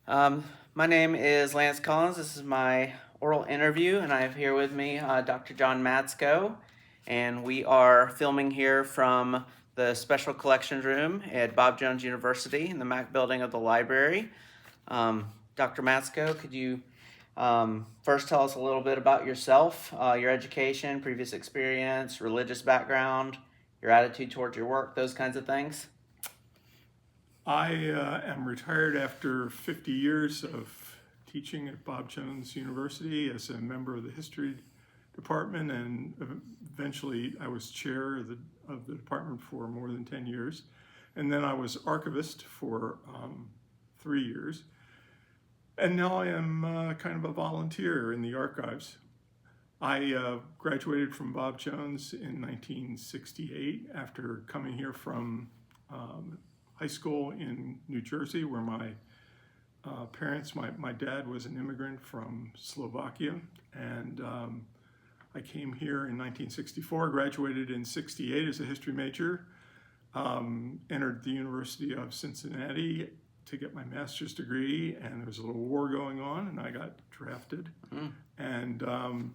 Um, my name is Lance Collins. This is my oral interview, and I have here with me Dr. John Matsko, and we are filming here from the Special Collections Room at Bob Jones University in the Mac building of the library. Dr. Matsko, could you first tell us a little bit about yourself, your education, previous experience, religious background, your attitude towards your work, those kinds of things? I am retired after 50 years of teaching at Bob Jones University as a member of the history department, and eventually I was chair of the department for more than 10 years. And then I was archivist for 3 years. And now I am kind of a volunteer in the archives. I graduated from Bob Jones in 1968 after coming here from high school in New Jersey, where my parents, my dad was an immigrant from Slovakia, and I came here in 1964, graduated in 68 as a history major, entered the University of Cincinnati to get my master's degree, and there was a little war going on, and I got drafted and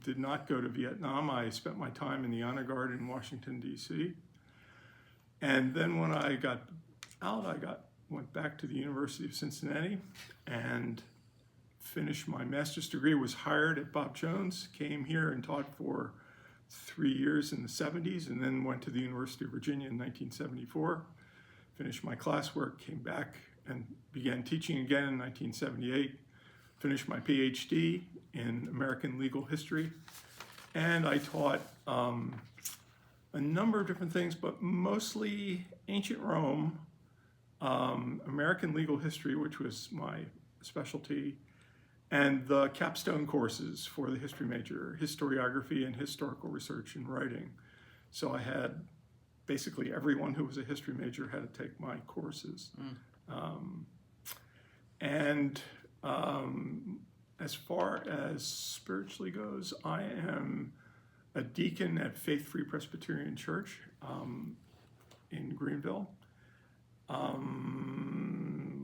did not go to Vietnam. I spent my time in the Honor Guard in Washington, D.C. And then when I got out, went back to the University of Cincinnati and finished my master's degree, was hired at Bob Jones, came here and taught for 3 years in the 70s, and then went to the University of Virginia in 1974, finished my classwork, came back and began teaching again in 1978, finished my PhD in American legal history, and I taught a number of different things, but mostly ancient Rome, American legal history, which was my specialty, and the capstone courses for the history major, historiography and historical research and writing. So I had basically everyone who was a history major had to take my courses. And as far as spiritually goes, I am a deacon at Faith Free Presbyterian Church in Greenville.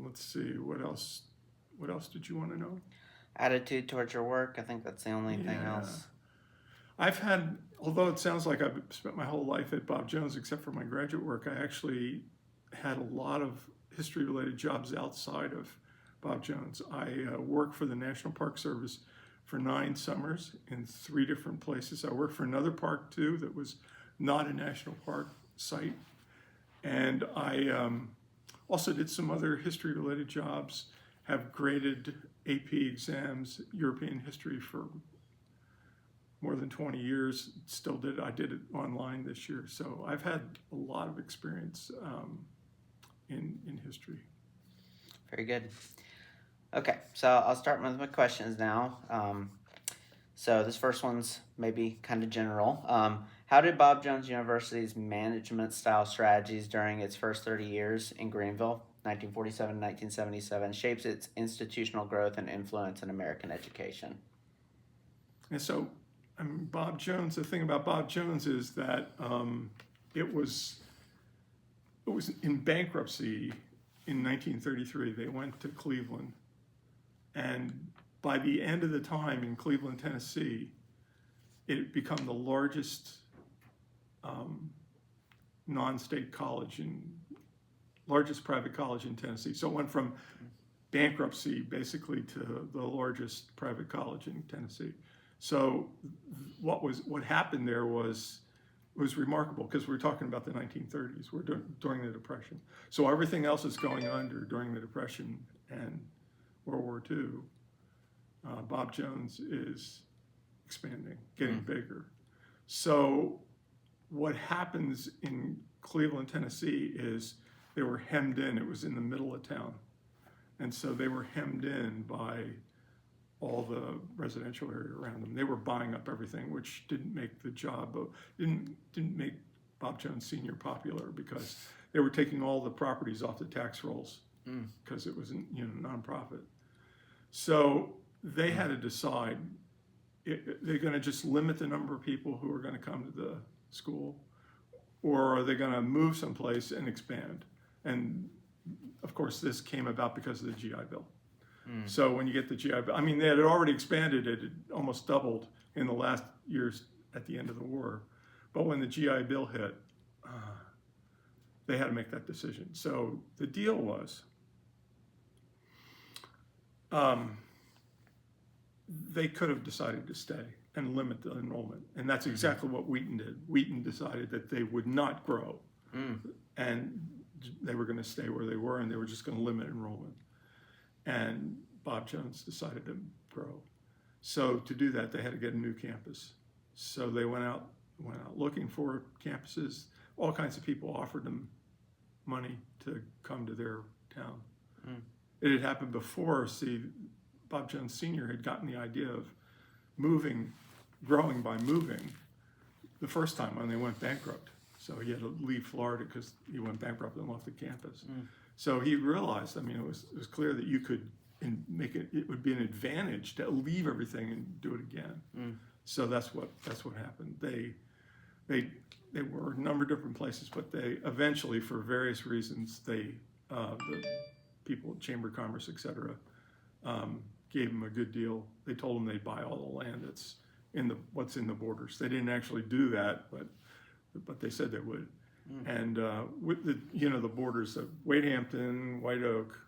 Let's see, what else? What else did you want to know? Attitude towards your work, I think that's the only thing else. I've had, although it sounds like I've spent my whole life at Bob Jones, except for my graduate work, I actually had a lot of history-related jobs outside of Bob Jones. I worked for the National Park Service for 9 summers in 3 different places. I worked for another park too that was not a national park site. And I also did some other history-related jobs, have graded AP exams, European history for more than 20 years, still did. I did it online this year. So I've had a lot of experience in history. Very good. Okay, so I'll start with my questions now. So this first one's maybe kind of general. How did Bob Jones University's management style strategies during its first 30 years in Greenville, 1947 1977, shapes its institutional growth and influence in American education? And so Bob Jones, the thing about Bob Jones is that it was in bankruptcy in 1933. They went to Cleveland, and by the end of the time in Cleveland, Tennessee, it had become the largest non-state college and largest private college in Tennessee. So it went from bankruptcy basically to the largest private college in Tennessee. So what happened there was remarkable, because we're talking about the 1930s. We're during the Depression. So everything else is going under during the Depression and World War II. Bob Jones is expanding, getting bigger. So what happens in Cleveland, Tennessee is they were hemmed in. It was in the middle of town. And so they were hemmed in by all the residential area around them. They were buying up everything, which didn't make the job of, didn't make Bob Jones Sr. popular, because they were taking all the properties off the tax rolls because it was a nonprofit. So they had to decide, they're going to just limit the number of people who are going to come to the school, or are they going to move someplace and expand? And of course, this came about because of the GI Bill. So when you get the GI Bill, I mean, they had already expanded it, it almost doubled in the last years at the end of the war. But when the GI Bill hit, they had to make that decision. So the deal was, they could have decided to stay and limit the enrollment. And that's exactly what Wheaton did. Wheaton decided that they would not grow. And they were going to stay where they were, and they were just going to limit enrollment. And Bob Jones decided to grow. So to do that, they had to get a new campus. So they went out looking for campuses. All kinds of people offered them money to come to their town. It had happened before. See, Bob Jones Sr. had gotten the idea of growing by moving the first time when they went bankrupt. So he had to leave Florida because he went bankrupt and left the campus. So he realized, I mean, it was clear that you could make it. It would be an advantage to leave everything and do it again. So that's what happened. They were a number of different places, but they eventually, for various reasons, the people at Chamber of Commerce, et cetera, gave them a good deal. They told them they'd buy all the land that's what's in the borders. They didn't actually do that, but they said they would. And with the borders of Wadehampton, White Oak,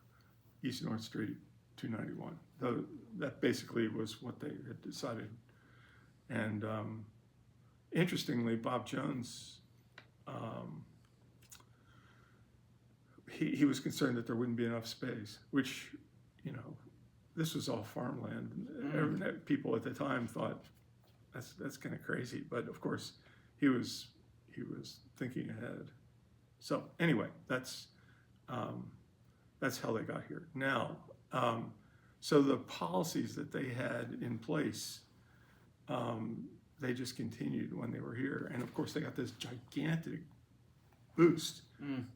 East North Street, 291. That basically was what they had decided. And interestingly, Bob Jones, he was concerned that there wouldn't be enough space, which, this was all farmland. People at the time thought that's kind of crazy, but of course he was thinking ahead. So anyway, that's how they got here. Now, so the policies that they had in place, they just continued when they were here, and of course they got this gigantic boost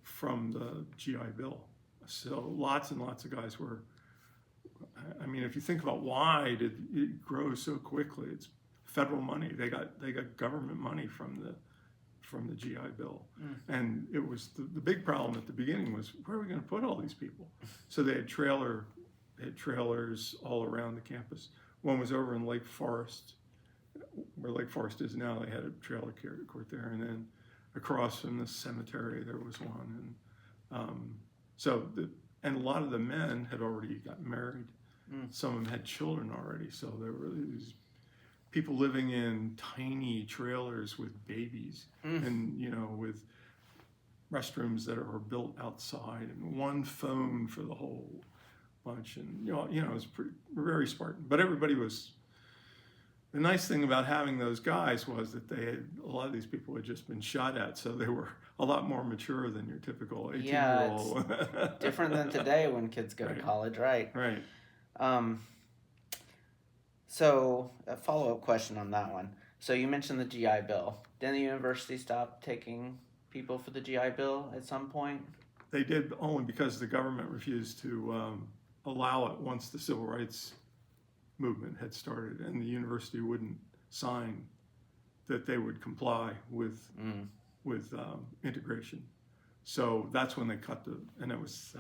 from the GI Bill. So lots and lots of guys were. I mean, if you think about why did it grow so quickly, it's federal money. They got government money from the GI Bill, and it was the big problem at the beginning was, where are we going to put all these people? So they had trailers all around the campus. One was over in Lake Forest, where Lake Forest is now. They had a trailer court there, and then across from the cemetery there was one, and and a lot of the men had already gotten married. Some of them had children already, so there were these people living in tiny trailers with babies, and with restrooms that are built outside, and one phone for the whole bunch, and it was very Spartan. But everybody was. The nice thing about having those guys was that a lot of these people had just been shot at, so they were a lot more mature than your typical 18-year-old. Yeah, it's different than today when kids go to college, right? Right. So a follow-up question on that one. So you mentioned the GI Bill. Didn't the university stop taking people for the GI Bill at some point? They did, only because the government refused to allow it once the civil rights movement had started, and the university wouldn't sign that they would comply with integration. So that's when they cut and it was,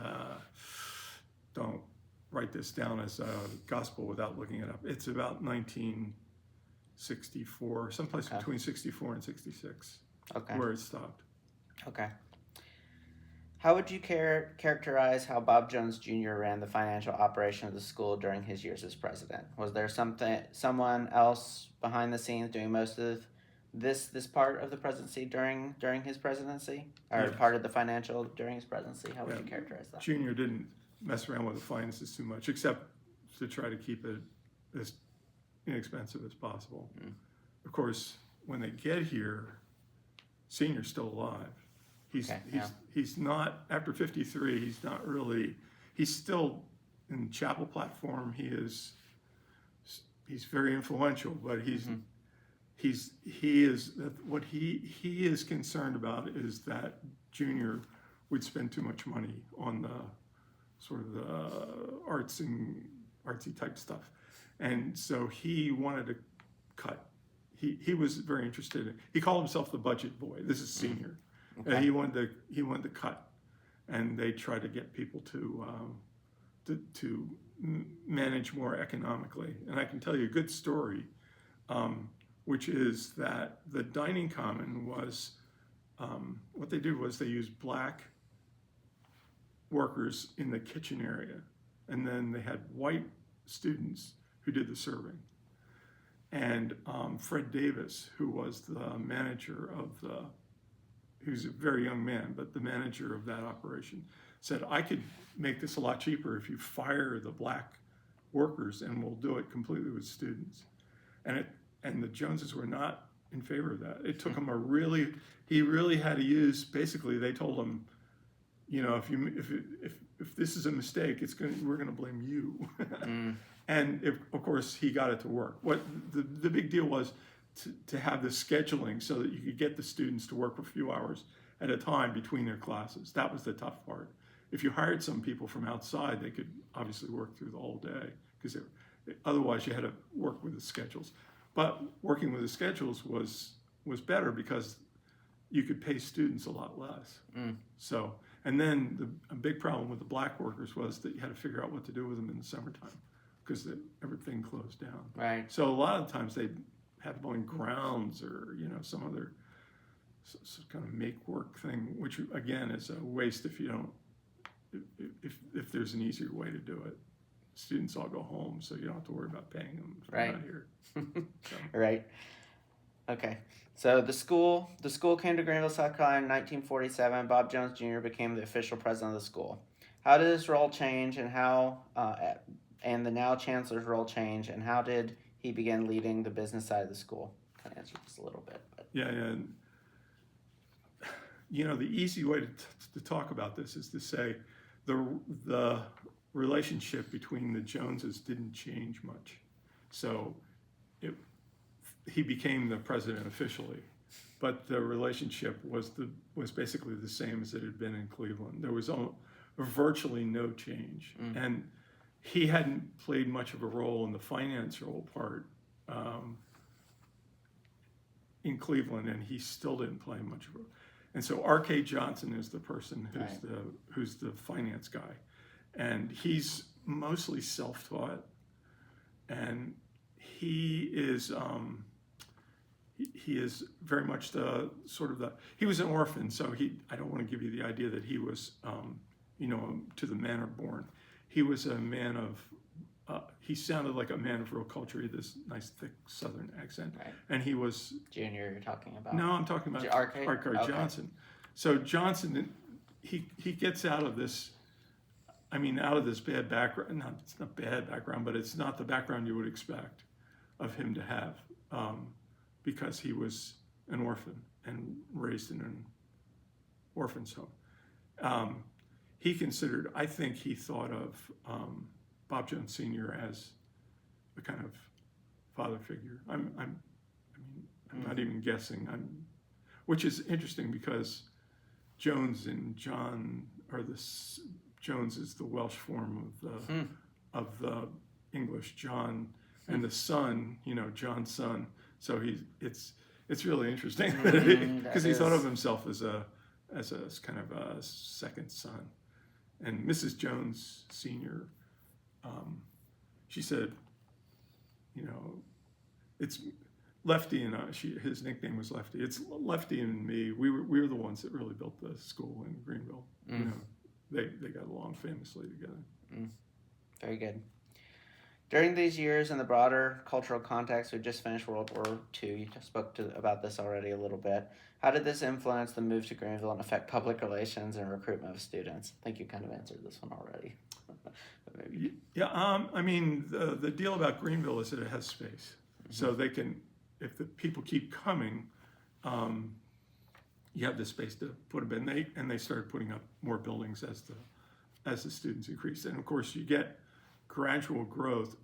don't write this down as gospel without looking it up. It's about 1964, someplace between 64 and 66, where it stopped. Okay. How would you characterize how Bob Jones Jr. ran the financial operation of the school during his years as president? Was there someone else behind the scenes doing most of this part of the presidency during his presidency, or part of the financial during his presidency? How would you characterize that? Jr. didn't mess around with the finances too much, except to try to keep it as inexpensive as possible. Of course, when they get here, Senior's still alive. He's not, after 53, he's not really, he's still in the chapel platform. He's very influential, but what he is concerned about is that Junior would spend too much money on the sort of the artsy type stuff. And so he wanted to cut. He was very interested in, he called himself the budget boy. This is Senior. He wanted to cut, and they tried to get people to manage more economically. And I can tell you a good story, which is that the dining common was, what they did was they used black workers in the kitchen area, and then they had white students who did the serving. And Fred Davis, who was the manager of he was a very young man, but the manager of that operation, said, I could make this a lot cheaper if you fire the black workers and we'll do it completely with students. And the Joneses were not in favor of that. It took him he really had to use, basically they told him, you know, if this is a mistake, we're gonna blame you. And of course he got it to work. What the big deal was to have the scheduling so that you could get the students to work for a few hours at a time between their classes. That was the tough part. If you hired some people from outside, they could obviously work through the whole day, because otherwise you had to work with the schedules. But working with the schedules was better because you could pay students a lot less. So, and then a big problem with the black workers was that you had to figure out what to do with them in the summertime, because everything closed down. Right. So a lot of times they'd have them on grounds or, you know, some other kind of make work thing, which again is a waste if you don't, if there's an easier way to do it. Students all go home, so you don't have to worry about paying them if they're not here. So. Right. Okay. So the school came to Greenville, South Carolina in 1947. Bob Jones Jr. became the official president of the school. How did this role change, and and the now chancellor's role change, and how did he begin leading the business side of the school? Kind of answered this a little bit. But. Yeah. You know, the easy way to talk about this is to say the relationship between the Joneses didn't change much. So he became the president officially, but the relationship was basically the same as it had been in Cleveland. There was virtually no change. And he hadn't played much of a role in the financial part in Cleveland, and he still didn't play much of a role. And so R.K. Johnson is the person who's the finance guy, and he's mostly self-taught, and he is very much he was an orphan, so I don't want to give you the idea that he was to the manor born. He was a man of he sounded like a man of real culture. He had this nice thick Southern accent, right. And he was Junior. You're talking about? No, I'm talking about R.K. Johnson. So Johnson, he gets out of this. I mean, out of this bad background. It's not bad background, but it's not the background you would expect of him to have, because he was an orphan and raised in an orphan's home. I think he thought of Bob Jones Sr. as a kind of father figure. I'm not even guessing. Which is interesting because Jones and John are Jones is the Welsh form of the English John, and the son, John's son. So it's really interesting because he thought of himself as a kind of a second son. And Mrs. Jones Sr., she said, it's Lefty and his nickname was Lefty. It's Lefty and me. We were the ones that really built the school in Greenville. They got along famously together. Very good. During these years in the broader cultural context, we just finished World War II. You just spoke about this already a little bit. How did this influence the move to Greenville and affect public relations and recruitment of students? I think you kind of answered this one already. Yeah, I mean, the deal about Greenville is that it has space. So they can, if the people keep coming, you have the space to put them in. And they started putting up more buildings as the students increased. And of course, you get gradual growth.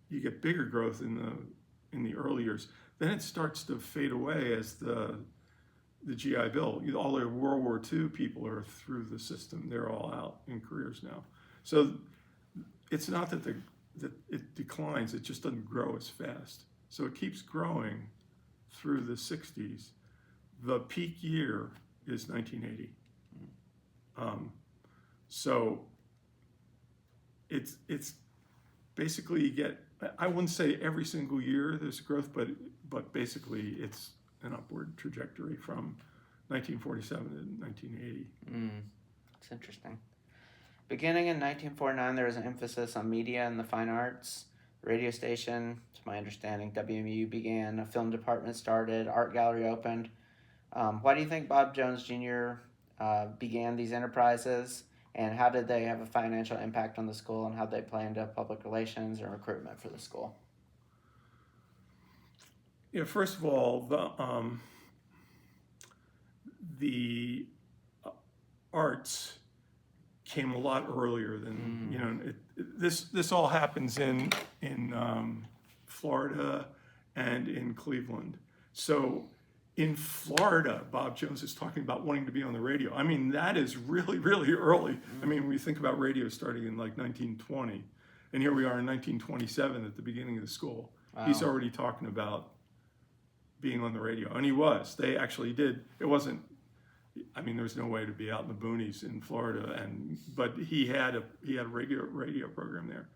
You get bigger growth in the early years. Then it starts to fade away as the GI Bill. All the World War II people are through the system. They're all out in careers now. So it's not that it declines. It just doesn't grow as fast. So it keeps growing through the 60s. The peak year is 1980. So it's basically you get, I wouldn't say every single year there's growth, but basically it's an upward trajectory from 1947 to 1980. It's interesting. Beginning in 1949, there was an emphasis on media and the fine arts. Radio station, to my understanding, WMU began, a film department started, art gallery opened. Why do you think Bob Jones Jr. Began these enterprises, and how did they have a financial impact on the school, and how did they play into public relations and recruitment for the school? Yeah, first of all, the arts came a lot earlier than this all happens in Florida and in Cleveland. So in Florida, Bob Jones is talking about wanting to be on the radio. I mean, that is really, really early. I mean, we think about radio starting in like 1920, and here we are in 1927 at the beginning of the school. Wow. He's already talking about being on the radio, and he was. They actually did. It wasn't. I mean, there was no way to be out in the boonies in Florida, but he had a radio program there.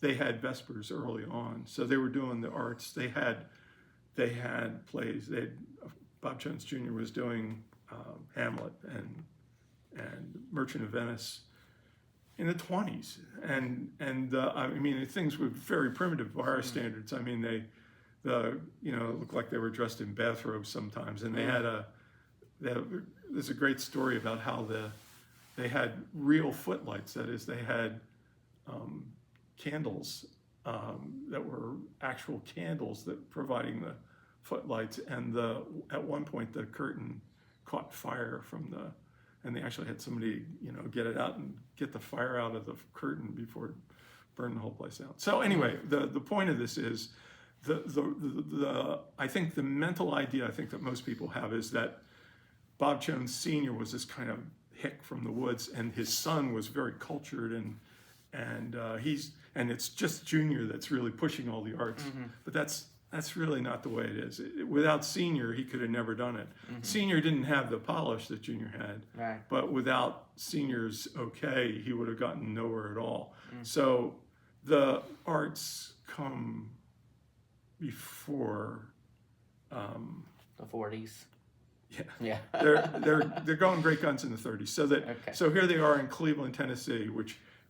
They had Vespers early on, so they were doing the arts. They had plays. Bob Jones Jr. was doing Hamlet and Merchant of Venice in the 20s, and I mean, things were very primitive by our standards. I mean, they looked like they were dressed in bathrobes sometimes, and they had there's a great story about how they had real footlights. That is, they had candles that were actual candles that providing the footlights, and at one point the curtain caught fire and they actually had somebody get it out and get the fire out of the curtain before it burned the whole place out. So anyway, the point of this is I think the mental idea I think that most people have is that Bob Jones Sr. was this kind of hick from the woods, and his son was very cultured, and it's just Junior that's really pushing all the arts. Mm-hmm. But that's really not the way it is. Without Senior, he could have never done it. Mm-hmm. Senior didn't have the polish that Junior had, right. But without Senior's okay, he would have gotten nowhere at all. Mm-hmm. So the arts come before the 40s. Yeah. They're going great guns in the 30s. So here they are in Cleveland, Tennessee,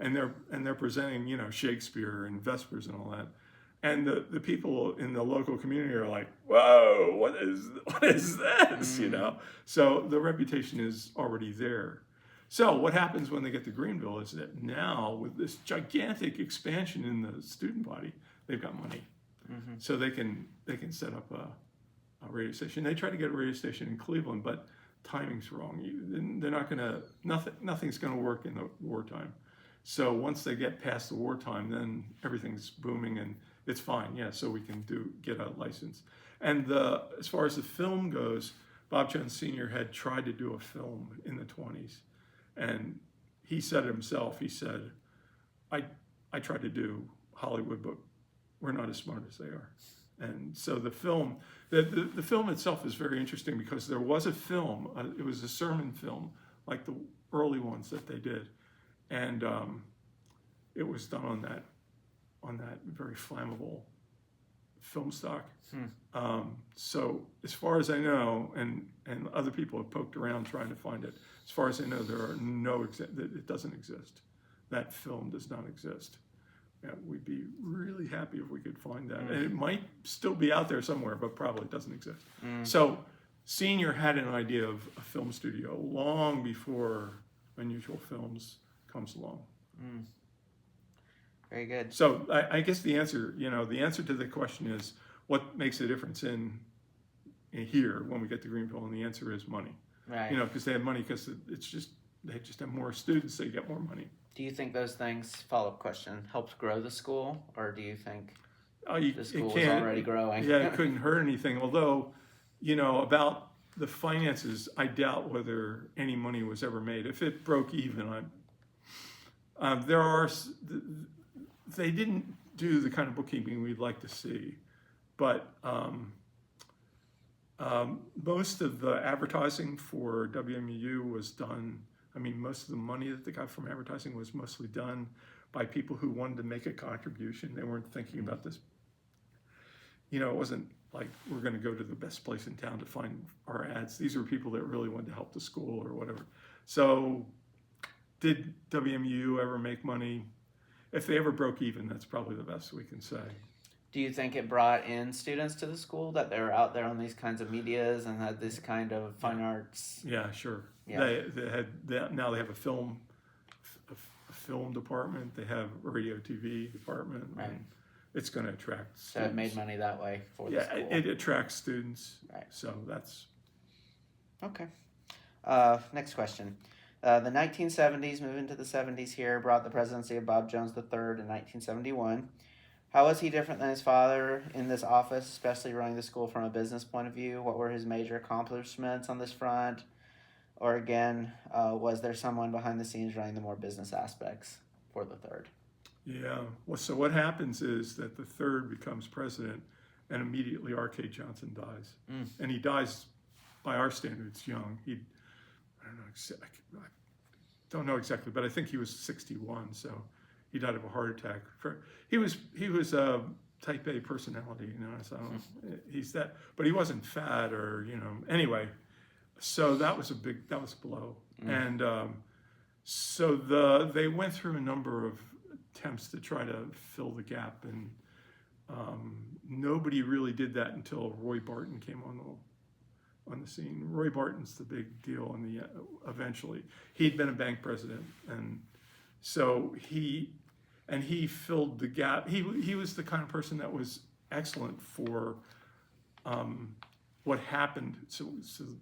and they're presenting Shakespeare and Vespers and all that, and the people in the local community are like, whoa, what is this? So the reputation is already there. So what happens when they get to Greenville is that now with this gigantic expansion in the student body, they've got money, so they can set up a radio station. They tried to get a radio station in Cleveland, but timing's wrong. They're not gonna. Nothing's gonna work in the wartime. So once they get past the wartime, then everything's booming and it's fine. Yeah, so we can get a license. And as far as the film goes, Bob Jones Sr. had tried to do a film in the 20s, and he said it himself. He said, "I tried to do Hollywood, but we're not as smart as they are." And so the film, the film itself is very interesting because there was a film. It was a sermon film, like the early ones that they did, and it was done on that very flammable film stock. So as far as I know, and other people have poked around trying to find it. As far as I know, there are it doesn't exist. That film does not exist. Yeah, we'd be really happy if we could find that. And it might still be out there somewhere, but probably doesn't exist. So Senior had an idea of a film studio long before Unusual Films comes along. Very good. So I guess the answer to the question is, what makes a difference in here when we get to Greenville? And the answer is money. Right. Because they have money because they just have more students, they get more money. Do you think those things, follow-up question, helped grow the school, or do you think the school was already growing? Yeah, it couldn't hurt anything. Although, about the finances, I doubt whether any money was ever made. If it broke even, they didn't do the kind of bookkeeping we'd like to see, but most of the advertising for WMU was done. I mean, most of the money that they got from advertising was mostly done by people who wanted to make a contribution. They weren't thinking about this. You know, it wasn't like we're going to go to the best place in town to find our ads. These were people that really wanted to help the school or whatever. So did WMU ever make money? If they ever broke even, that's probably the best we can say. Do you think it brought in students to the school, that they were out there on these kinds of medias and had this kind of fine arts? Yeah, sure. Yeah. Now they have a film department. They have a radio TV department. Right. And it's going to attract students. So it made money that way for the school. Yeah, it attracts students. Right. So that's Okay. Next question. The 1970s, moving to the 70s here, brought the presidency of Bob Jones III in 1971. How was he different than his father in this office, especially running the school from a business point of view? What were his major accomplishments on this front? Or again, was there someone behind the scenes running the more business aspects for the third? Yeah. Well, so what happens is that the third becomes president, and immediately R.K. Johnson dies, and he dies by our standards young. I don't know exactly, but I think he was 61. So he died of a heart attack. He was a type A personality, you know. So he's that, but he wasn't fat or Anyway, so that was a blow, and so they went through a number of attempts to try to fill the gap, and nobody really did that until Roy Barton came on the scene. Roy Barton's the big deal eventually. He'd been a bank president, and so he filled the gap. He was the kind of person that was excellent for what happened. So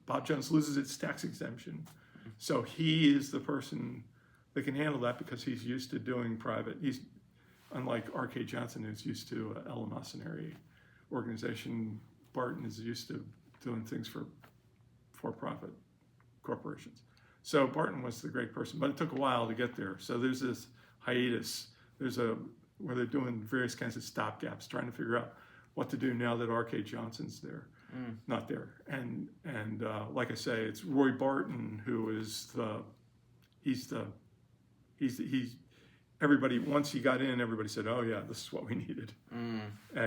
Bob Jones loses its tax exemption. So he is the person that can handle that because he's used to doing private. He's unlike R.K. Johnson, who's used to a eleemosynary organization. Barton is used to doing things for-profit corporations. So Barton was the great person, but it took a while to get there. So there's this hiatus. Where they're doing various kinds of stopgaps, trying to figure out what to do now that R.K. Johnson's not there. And like I say, it's Roy Barton who is everybody, once he got in, everybody said, oh yeah, this is what we needed.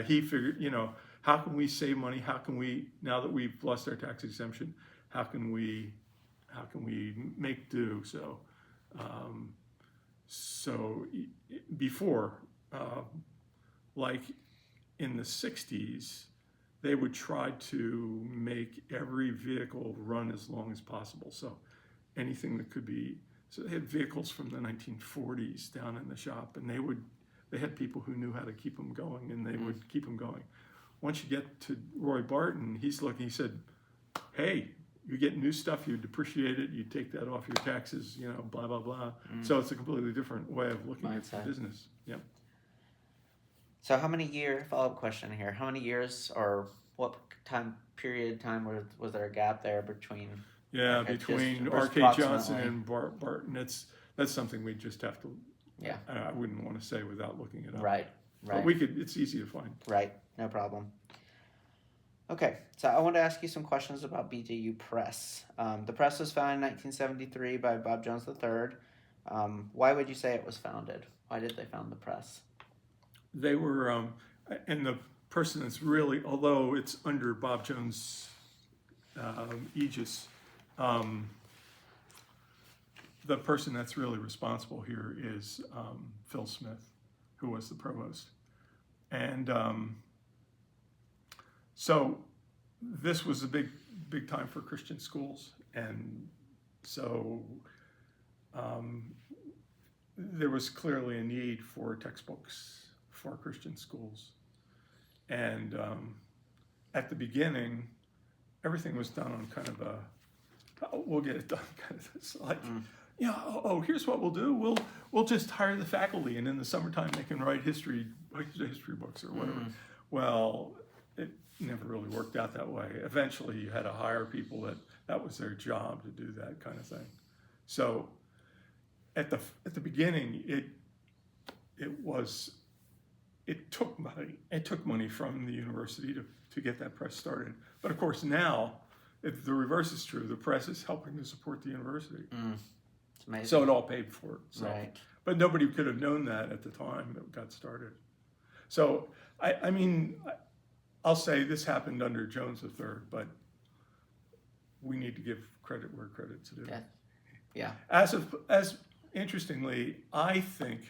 He figured, how can we save money? How can we, now that we've lost our tax exemption, how can we make do? So before, like in the 60s, they would try to make every vehicle run as long as possible. So anything that could be, so they had vehicles from the 1940s down in the shop, and they had people who knew how to keep them going, and they would keep them going. Once you get to Roy Barton, he said, hey, you get new stuff, you depreciate it, you take that off your taxes, blah, blah, blah. So it's a completely different way of looking at the business. Yep. So follow-up question here, how many years or what time was there a gap there between? Yeah, between R.K. Johnson and Barton, that's something we just have to, I wouldn't want to say without looking it up. Right. But it's easy to find. Right, no problem. Okay, so I want to ask you some questions about BJU Press. The press was founded in 1973 by Bob Jones III. Why would you say it was founded? Why did they found the press? They were, and the person that's really, although it's under Bob Jones' aegis, the person that's really responsible here is Phil Smith, who was the provost. And so this was a big time for Christian schools. And so there was clearly a need for textbooks for Christian schools. And at the beginning, everything was done on kind of we'll get it done kind of, it's like, here's what we'll do. We'll just hire the faculty, and in the summertime they can write history books or whatever. Well, it never really worked out that way. Eventually you had to hire people that was their job to do that kind of thing. So at the beginning, it took money from the university to get that press started. But of course now, if the reverse is true, the press is helping to support the university. It's amazing. So it all paid for itself. Right. But nobody could have known that at the time that it got started. So, I mean, I'll say this happened under Jones III, but we need to give credit where credit's due. Yeah. As interestingly, I think,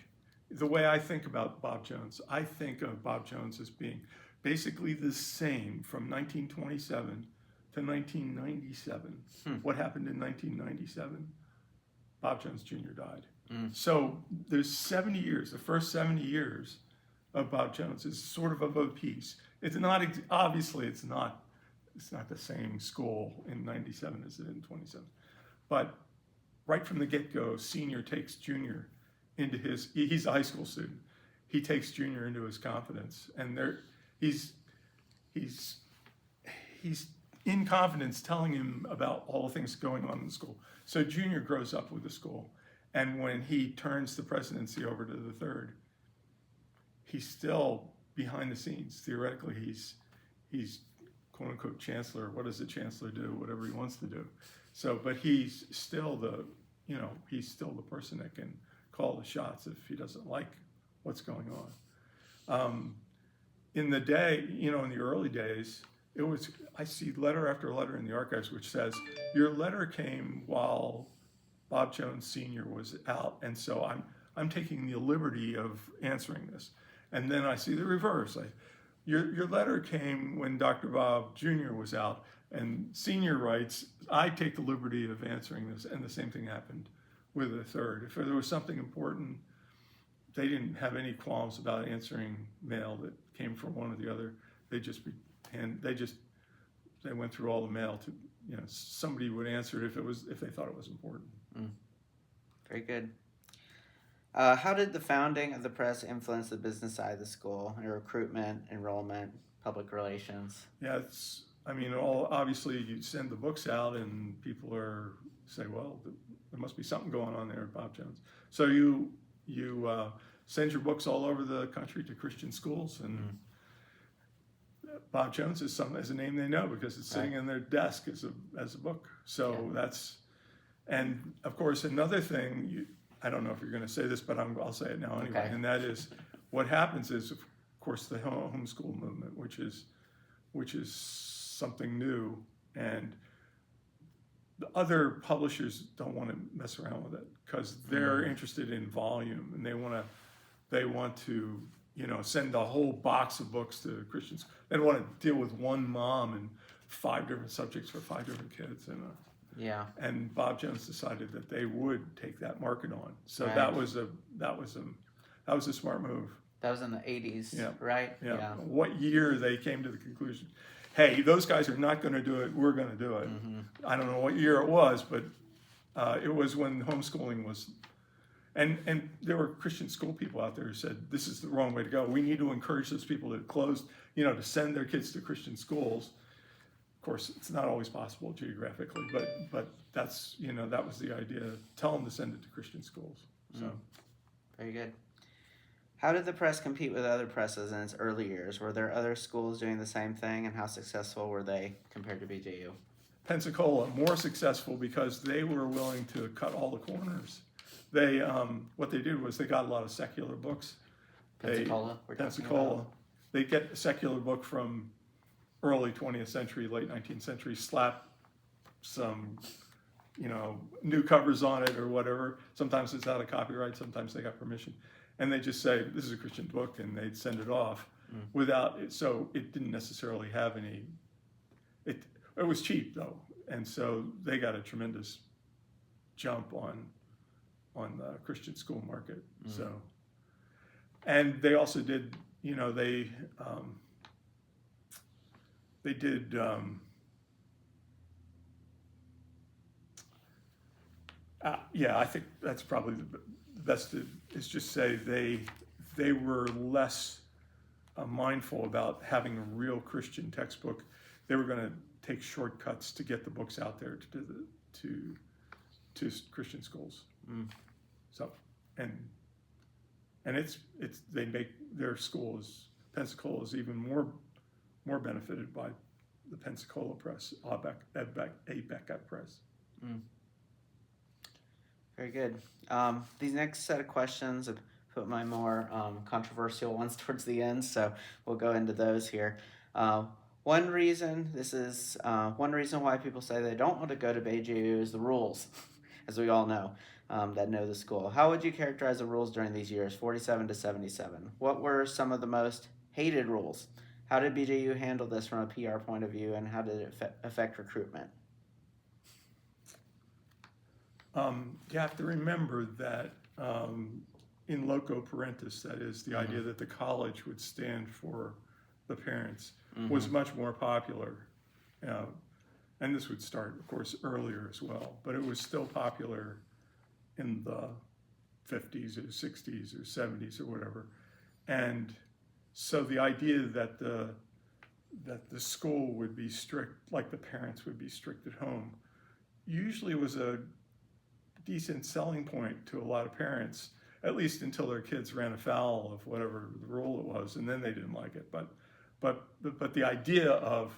the way I think about Bob Jones, I think of Bob Jones as being basically the same from 1927 to 1997. What happened in 1997? Bob Jones Jr. died. So there's 70 years, the first 70 years of Bob Jones is sort of a piece. It's not, obviously it's not the same school in 97 as it in 27. But right from the get-go, Senior takes Junior into he's a high school student. He takes Junior into his confidence, and he's in confidence telling him about all the things going on in the school. So Junior grows up with the school, and when he turns the presidency over to the third, he's still behind the scenes. Theoretically, he's quote unquote chancellor. What does the chancellor do? Whatever he wants to do. So, but he's still he's still the person that can call the shots if he doesn't like what's going on. In the day, in the early days, I see letter after letter in the archives which says, your letter came while Bob Jones Sr. was out, and so I'm taking the liberty of answering this. And then I see the reverse. Your letter came when Dr. Bob Jr. was out, and Senior writes, I take the liberty of answering this, and the same thing happened with the third. If there was something important, they didn't have any qualms about answering mail that came from one or the other. They went through all the mail to, somebody would answer it if they thought it was important. Very good. How did the founding of the press influence the business side of the school, recruitment, enrollment, public relations? Yeah, obviously you send the books out and people say, well, there must be something going on there at Bob Jones. So you send your books all over the country to Christian schools, and Bob Jones is a name they know because it's sitting in their desk as a book. So and of course another thing, I don't know if you're going to say this, but I'll say it now anyway. Okay. And that is, what happens is, of course, the homeschool movement, which is something new, and the other publishers don't want to mess around with it because they're interested in volume, and they want to send a whole box of books to Christians. They don't want to deal with one mom and 5 different subjects for 5 different kids, and Bob Jones decided that they would take that market on. So that was a smart move. That was in the 80s, right? Yeah. What year they came to the conclusion, hey, those guys are not going to do it, we're going to do it. I don't know what year it was, but it was when homeschooling was, and there were Christian school people out there who said, this is the wrong way to go. We need to encourage those people to send their kids to Christian schools. Of course, it's not always possible geographically, but that's, that was the idea. Tell them to send it to Christian schools. So, very good. How did the press compete with other presses in its early years? Were there other schools doing the same thing, and how successful were they compared to BJU? Pensacola, more successful because they were willing to cut all the corners. They what they did was they got a lot of secular books. Pensacola. They get a secular book from early 20th century, late 19th century, slap some, new covers on it or whatever. Sometimes it's out of copyright, sometimes they got permission. And they just say, this is a Christian book, and they'd send it off without it. So it didn't necessarily have any, it was cheap though. And so they got a tremendous jump on the Christian school market. So, and they also did, they did, I think that's probably the best is just say they were less mindful about having a real Christian textbook. They were going to take shortcuts to get the books out there to Christian schools. So, and it's they make their schools, Pensacola is even more benefited by the Pensacola Press, ABEC Press. Very good. These next set of questions, I've put my more controversial ones towards the end, so we'll go into those here. Uh, one reason one reason why people say they don't want to go to Beiju is the rules, as we all know, that know the school. How would you characterize the rules during these years, 47 to 77? What were some of the most hated rules? How did BJU handle this from a PR point of view, and how did it affect recruitment? You have to remember that in loco parentis, that is the idea that the college would stand for the parents, was much more popular. And this would start, of course, earlier as well, but it was still popular in the 50s or 60s or 70s or whatever. And so the idea that the school would be strict, like the parents would be strict at home, usually was a decent selling point to a lot of parents, at least until their kids ran afoul of whatever the rule it was, and then they didn't like it. But the idea of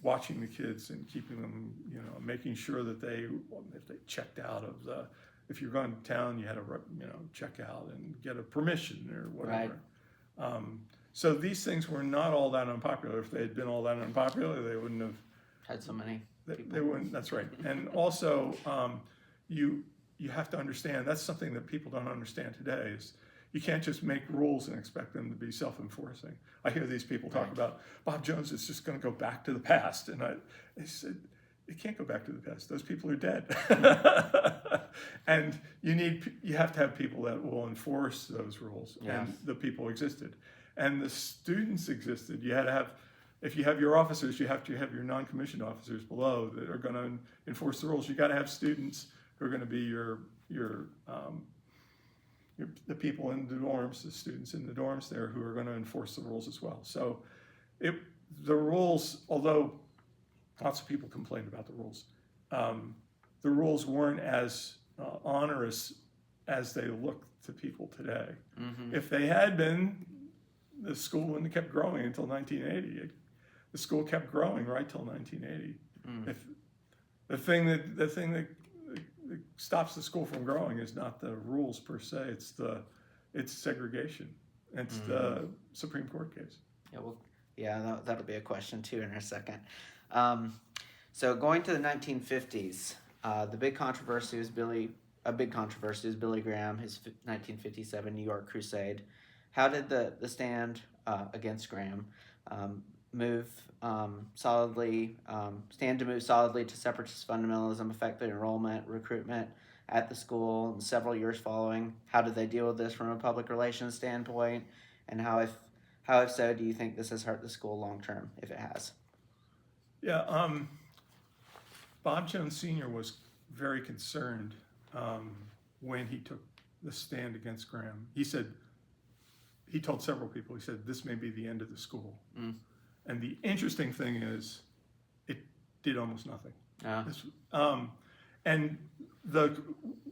watching the kids and keeping them, making sure that if they checked out of if you're going to town, you had to, check out and get a permission or whatever. Right. So these things were not all that unpopular. If they had been all that unpopular, they wouldn't have had so many people. They wouldn't. That's right. And also, you have to understand, that's something that people don't understand today, is you can't just make rules and expect them to be self-enforcing. I hear these people talk about Bob Jones is just going to go back to the past, and I said, it can't go back to the past. Those people are dead. And you have to have people that will enforce those rules. Yes. And the people existed, and the students existed. You had to have, if you have your officers, you have to have your non-commissioned officers below that are going to enforce the rules. You got to have students who are going to be the people in the dorms, the students in the dorms there, who are going to enforce the rules as well. So the rules, although lots of people complained about the rules weren't as onerous as they look to people today. Mm-hmm. If they had been, the school wouldn't have kept growing until 1980. The school kept growing right till 1980. Mm. If the thing that stops the school from growing is not the rules per se, it's segregation. It's the Supreme Court case. That'll be a question too in a second. So going to the 1950s, the big controversy was Billy Graham, his 1957 New York Crusade. How did the stand against Graham stand to move solidly to separatist fundamentalism affect the enrollment, recruitment at the school in several years following? How did they deal with this from a public relations standpoint? And how, if so, do you think this has hurt the school long term, if it has? Yeah, Bob Jones Sr. was very concerned when he took the stand against Graham. He told several people, he said, this may be the end of the school. Mm. And the interesting thing is, it did almost nothing. And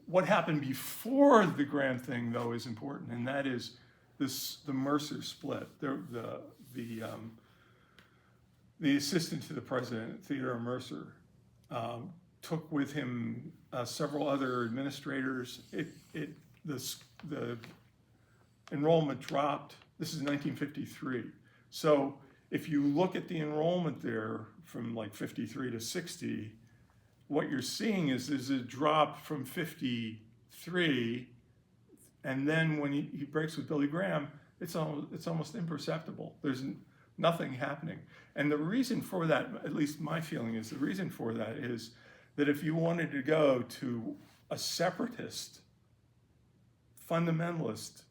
what happened before the Graham thing, though, is important, and that is the Mercer split. The assistant to the president, Theodore Mercer, took with him several other administrators. The enrollment dropped. This is 1953. So if you look at the enrollment there from like 53 to 60, what you're seeing is there's a drop from 53, and then when he breaks with Billy Graham, it's almost imperceptible. There's nothing happening. And the reason for that, at least my feeling is, the reason for that is that if you wanted to go to a separatist, fundamentalist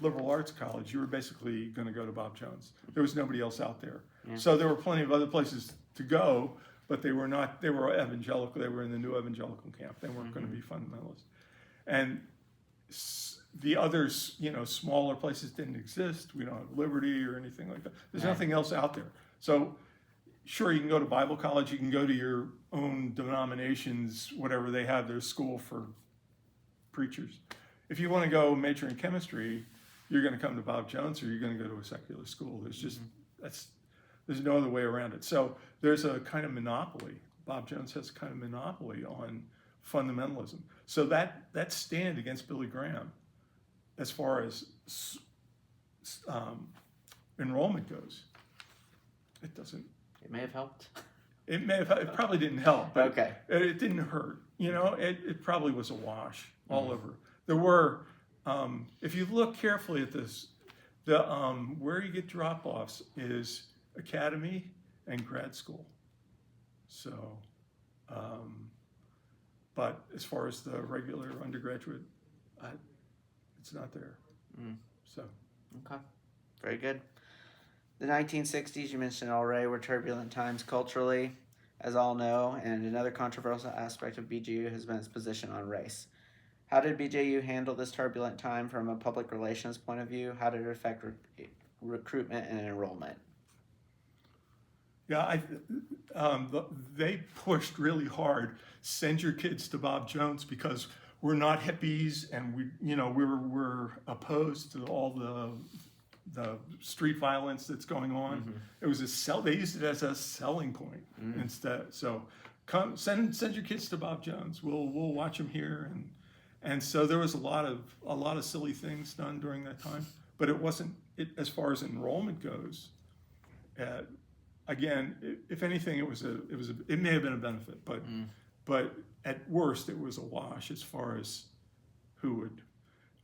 liberal arts college, you were basically going to go to Bob Jones. There was nobody else out there. Yeah. So there were plenty of other places to go, but they were evangelical. They were in the new evangelical camp. They weren't going to be fundamentalists. And the others, smaller places didn't exist. We don't have Liberty or anything like that. There's nothing else out there. So sure, you can go to Bible college, you can go to your own denominations, whatever they have, their school for preachers. If you want to go major in chemistry, you're going to come to Bob Jones, or you're going to go to a secular school. There's just, there's no other way around it. So there's a kind of monopoly. Bob Jones has a kind of monopoly on fundamentalism. So that stand against Billy Graham, as far as enrollment goes, it doesn't. It may have helped. It probably didn't help, but Okay. it didn't hurt. It probably was a wash all over. There were, if you look carefully at this, the where you get drop-offs is academy and grad school. So, but as far as the regular undergraduate, it's not there. So. Okay, very good. The 1960s, you mentioned already, were turbulent times culturally, as all know, and another controversial aspect of BJU has been its position on race. How did BJU handle this turbulent time from a public relations point of view? How did it affect recruitment and enrollment? Yeah, they pushed really hard. Send your kids to Bob Jones because we're not hippies, and we're opposed to all the street violence that's going on. It was they used it as a selling point instead. So come send your kids to Bob Jones. We'll watch them here, and so there was a lot of silly things done during that time. But it wasn't as far as enrollment goes. Again, if anything, it may have been a benefit, but at worst it was a wash as far as who would,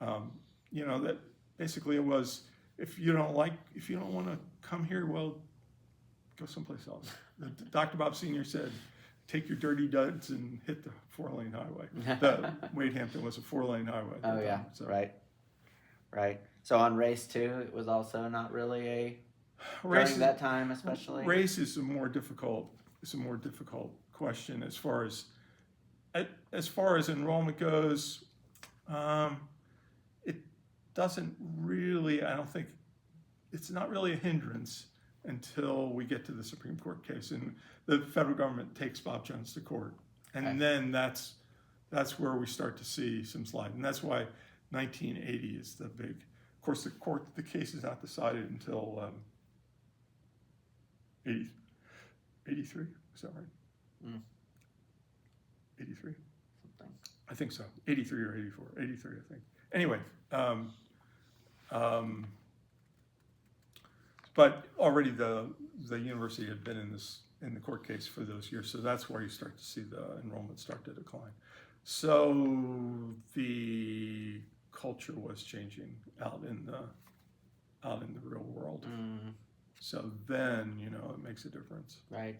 that basically it was. If you don't want to come here, well, go someplace else. Dr. Bob Sr. said, take your dirty duds and hit the 4-lane highway. Wade Hampton was a 4-lane highway. Oh yeah, so. Right. So on race too, it was also not really a during that time, especially. Race is a more difficult question as far as enrollment goes. It doesn't really. I don't think it's not really a hindrance until we get to the Supreme Court case and the federal government takes Bob Jones to court, and then that's where we start to see some slide, and that's why 1980 is the big. Of course, the case is not decided until 83. Is that right? 83. Something. I think so. 83 or 84. 83, I think. Anyway, but already the university had been in the court case for those years, so that's where you start to see the enrollment start to decline. So the culture was changing out in the real world. So then, it makes a difference. Right.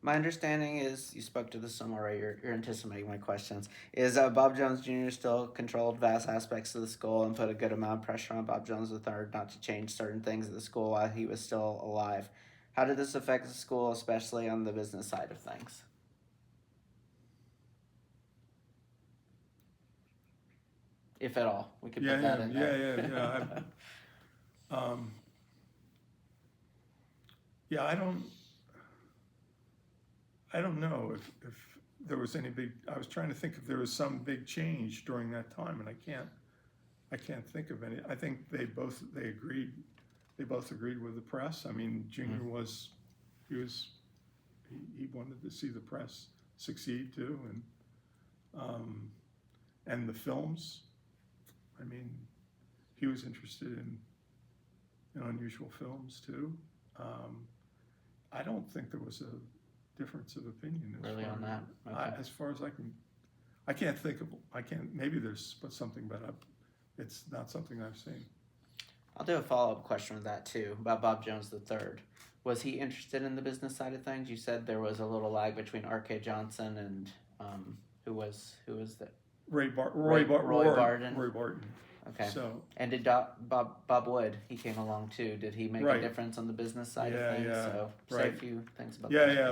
My understanding is, you spoke to this some already, you're anticipating my questions, is Bob Jones Jr. still controlled vast aspects of the school and put a good amount of pressure on Bob Jones III not to change certain things at the school while he was still alive. How did this affect the school, especially on the business side of things? If at all, we could put that in there. I don't know if there was any big. I was trying to think if there was some big change during that time, and I can't think of any. I think they both agreed with the press. I mean, Junior he wanted to see the press succeed too, and the films. I mean, he was interested in unusual films too. I don't think there was a difference of opinion really on that. Okay. As far as I can't think of. Maybe there's something, but it's not something I've seen. I'll do a follow-up question with that too about Bob Jones III. Was he interested in the business side of things? You said there was a little lag between R.K. Johnson and who was that? Roy Barton. Roy Barton. Okay. So, and did Bob Wood? He came along too. Did he make a difference on the business side of things? Yeah, so say a few things about that. Yeah.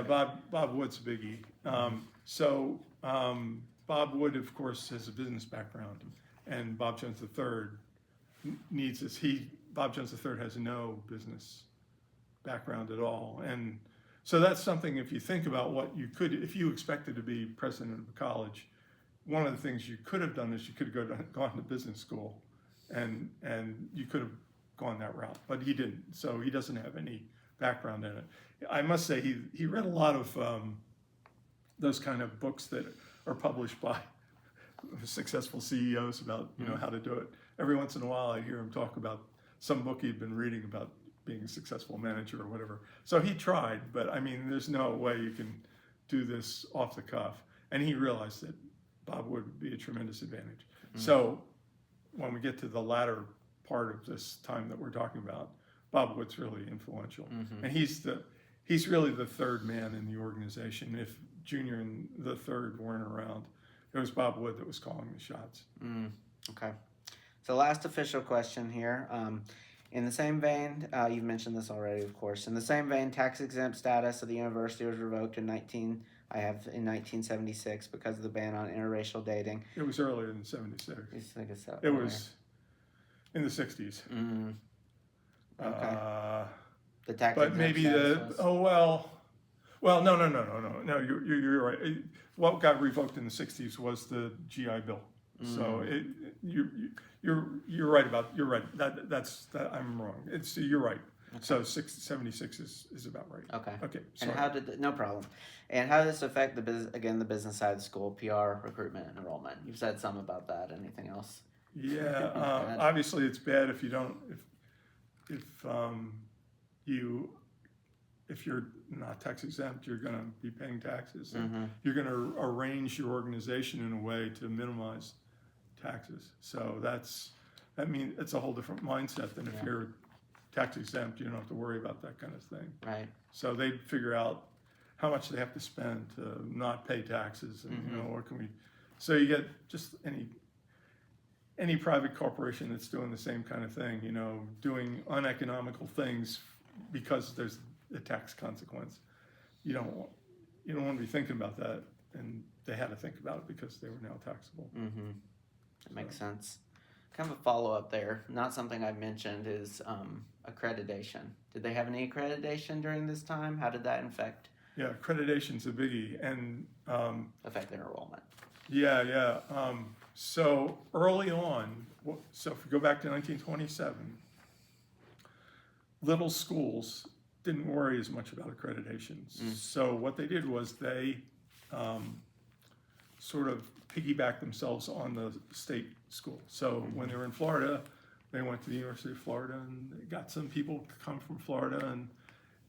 Bob Wood's a biggie. Bob Wood, of course, has a business background, and Bob Jones III needs this. Bob Jones III has no business background at all, and so that's something. If you think about if you expected to be president of a college, one of the things you could have done is you could have gone to business school, and you could have gone that route, but he didn't. So he doesn't have any background in it. I must say he read a lot of those kind of books that are published by successful CEOs about how to do it. Every once in a while, I hear him talk about some book he'd been reading about being a successful manager or whatever. So he tried, but I mean, there's no way you can do this off the cuff. And he realized that Bob Wood would be a tremendous advantage. So when we get to the latter part of this time that we're talking about, Bob Wood's really influential, and he's really the third man in the organization. If Junior and the third weren't around, it was Bob Wood that was calling the shots. Okay. So last official question here. In the same vein, you've mentioned this already, of course. In the same vein, tax-exempt status of the university was revoked in 1976 because of the ban on interracial dating. It was earlier than '76. You think it's that It way? was in the '60s. Okay. The But tax-exempt maybe status was- no. You're right. What got revoked in the '60s was the GI Bill. So you're right about I'm wrong. You're right. Okay. So 76 is about right. Okay. Okay. And Sorry. how did no problem? And how did this affect the business side of the school, PR, recruitment, and enrollment? You've said some about that. Anything else? Yeah. Bad. Obviously, it's bad if you don't if you're not tax exempt, you're going to be paying taxes. And you're going to arrange your organization in a way to minimize taxes. So that means it's a whole different mindset than if you're tax exempt. You don't have to worry about that kind of thing. Right. So they figure out how much they have to spend to not pay taxes, and what can we. So you get just any private corporation that's doing the same kind of thing, doing uneconomical things because there's a tax consequence. You don't want to be thinking about that, and they had to think about it because they were now taxable. That makes sense. Kind of a follow-up there. Not something I've mentioned is accreditation. Did they have any accreditation during this time? How did that affect Yeah, accreditation's a biggie, and their enrollment? Yeah. So early on, so if we go back to 1927, little schools didn't worry as much about accreditations. So what they did was they sort of piggybacked themselves on the state school. So when they were in Florida, they went to the University of Florida, and they got some people to come from Florida,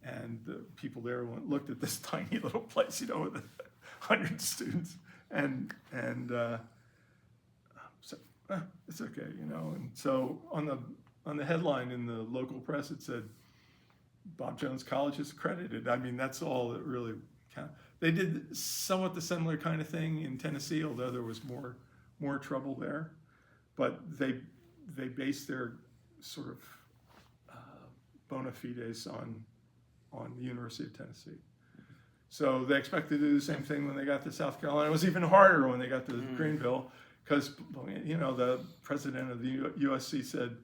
and the people there looked at this tiny little place, with 100 students, and said, it's okay, And so on the headline in the local press, it said, Bob Jones College is accredited. I mean, that's all that really counted. They did somewhat the similar kind of thing in Tennessee, although there was more trouble there. But they based their sort of bona fides on the University of Tennessee. So they expected to do the same thing when they got to South Carolina. It was even harder when they got to Greenville, because the president of the USC said,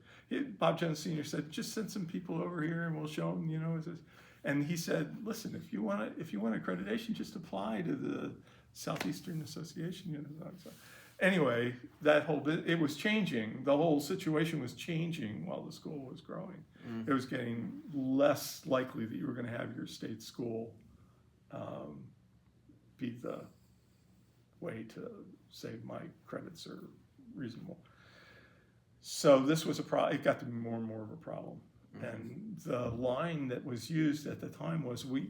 Bob Jones Sr. said, just send some people over here and we'll show them, And he said, listen, if you want accreditation, just apply to the Southeastern Association. So anyway, it was changing. The whole situation was changing while the school was growing. It was getting less likely that you were going to have your state school be the way to say my credits are reasonable. So this was it got to be more and more of a problem. And the line that was used at the time was we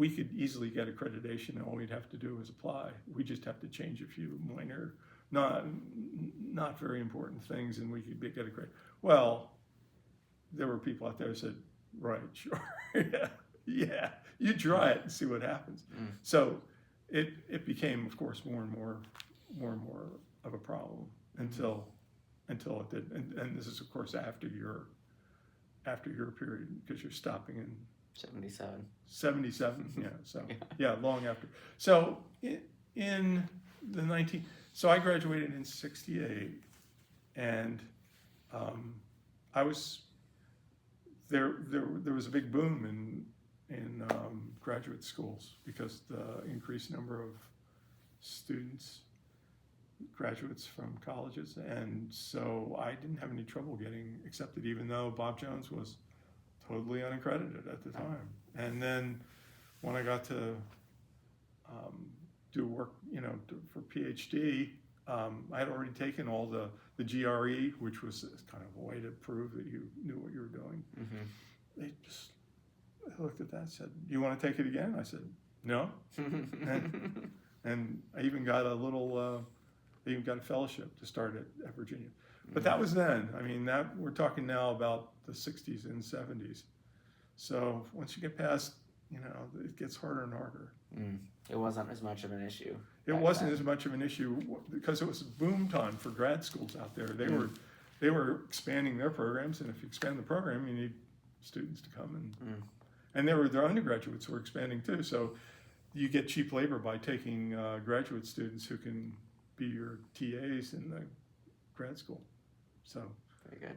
could easily get accreditation, and all we'd have to do is apply. We just have to change a few minor, not very important things, and we could get accredited. Well, there were people out there who said, right, sure, yeah, you try it and see what happens. So it became, of course, more and more of a problem until it did. And this is, of course, after your period, because you're stopping in 77. Yeah. So long after. So in the so I graduated in '68, and I was there was a big boom in graduate schools because the increased number of students, graduates from colleges, and so I didn't have any trouble getting accepted, even though Bob Jones was totally unaccredited at the time. And then when I got to do work, for PhD, I had already taken all the GRE, which was kind of a way to prove that you knew what you were doing. They just looked at that and said, "You want to take it again?" I said, "No." And I even got a fellowship to start at Virginia. But that was then. I mean, we're talking now about the 60s and 70s. So once you get past, it gets harder and harder. It wasn't as much of an issue. It wasn't as much of an issue because it was boom time for grad schools out there. They were expanding their programs, and if you expand the program, you need students to come and their undergraduates were expanding too. So you get cheap labor by taking graduate students who can be your TAs in the grad school. So very good.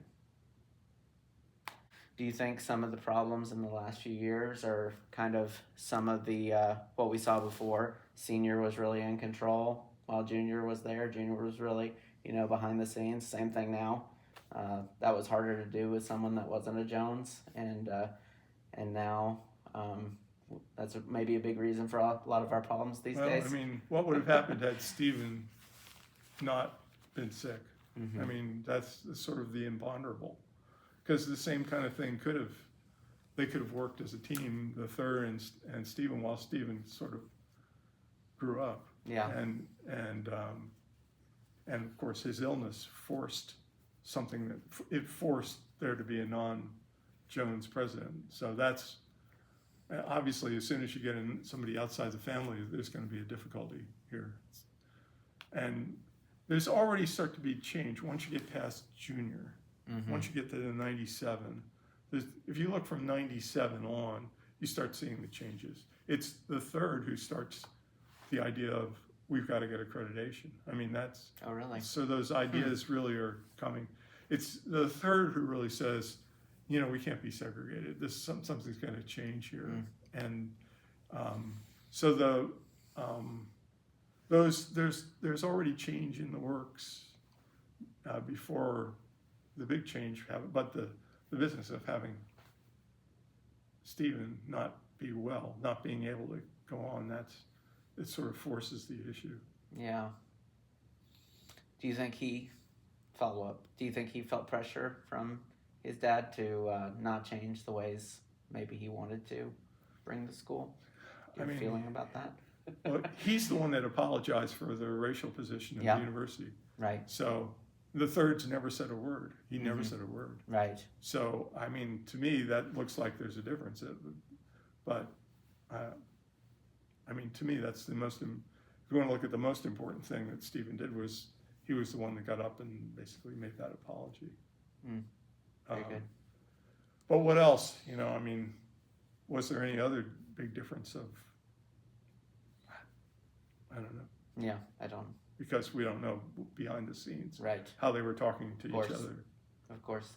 Do you think some of the problems in the last few years are kind of some of the what we saw before? Senior was really in control while junior was there. Junior was really, behind the scenes. Same thing now. That was harder to do with someone that wasn't a Jones, and now that's maybe a big reason for a lot of our problems these days. I mean, what would have happened had Stephen not been sick? I mean, that's sort of the imponderable. Because the same kind of thing they could have worked as a team, the third and Stephen, while Stephen sort of grew up. Yeah. And of course his illness forced it forced there to be a non-Jones president. So that's obviously, as soon as you get in somebody outside the family, there's going to be a difficulty here. And there's already start to be change once you get past junior. Once you get to the 97, if you look from 97 on, you start seeing the changes. It's the third who starts the idea of we've got to get accreditation. I mean, that's... Oh, really? So those ideas really are coming. It's the third who really says, we can't be segregated. Something's going to change here. And so there's already change in the works before the big change happened, but the business of having Stephen not be well, not being able to go on, it sort of forces the issue. Yeah. Do you think he felt pressure from his dad to not change the ways maybe he wanted to bring the school? Do you have a feeling about that? Well, he's the one that apologized for the racial position of the university. Right. So the third's never said a word. He never said a word. Right. So, I mean, to me, that looks like there's a difference. But, I mean, to me, that's if you want to look at the most important thing that Stephen did was he was the one that got up and basically made that apology. Very good. But what else? I mean, was there any other big difference I don't know. Yeah, I don't. Because we don't know behind the scenes Right. how they were talking to each other. Of course.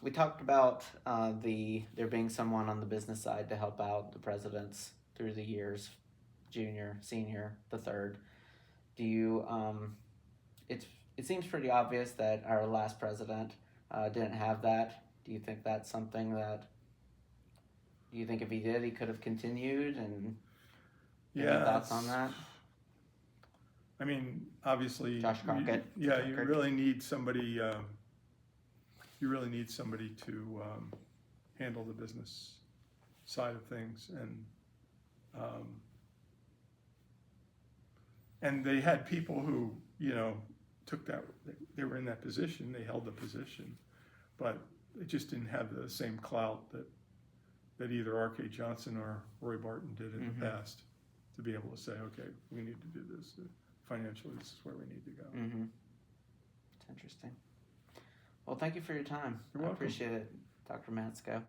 We talked about there being someone on the business side to help out the presidents through the years, junior, senior, the third. Do you? It seems pretty obvious that our last president didn't have that. Do you think that's something that? Do you think if he did, he could have continued? And any thoughts on that? I mean, obviously, Josh Crockett. you really need somebody. You really need somebody to handle the business side of things, and they had people who took that. They were in that position. They held the position, but they just didn't have the same clout that either R.K. Johnson or Roy Barton did in the past to be able to say, okay, we need to do this. Financially, this is where we need to go. It's interesting. Well, thank you for your time. You're welcome. I appreciate it, Dr. Matsko.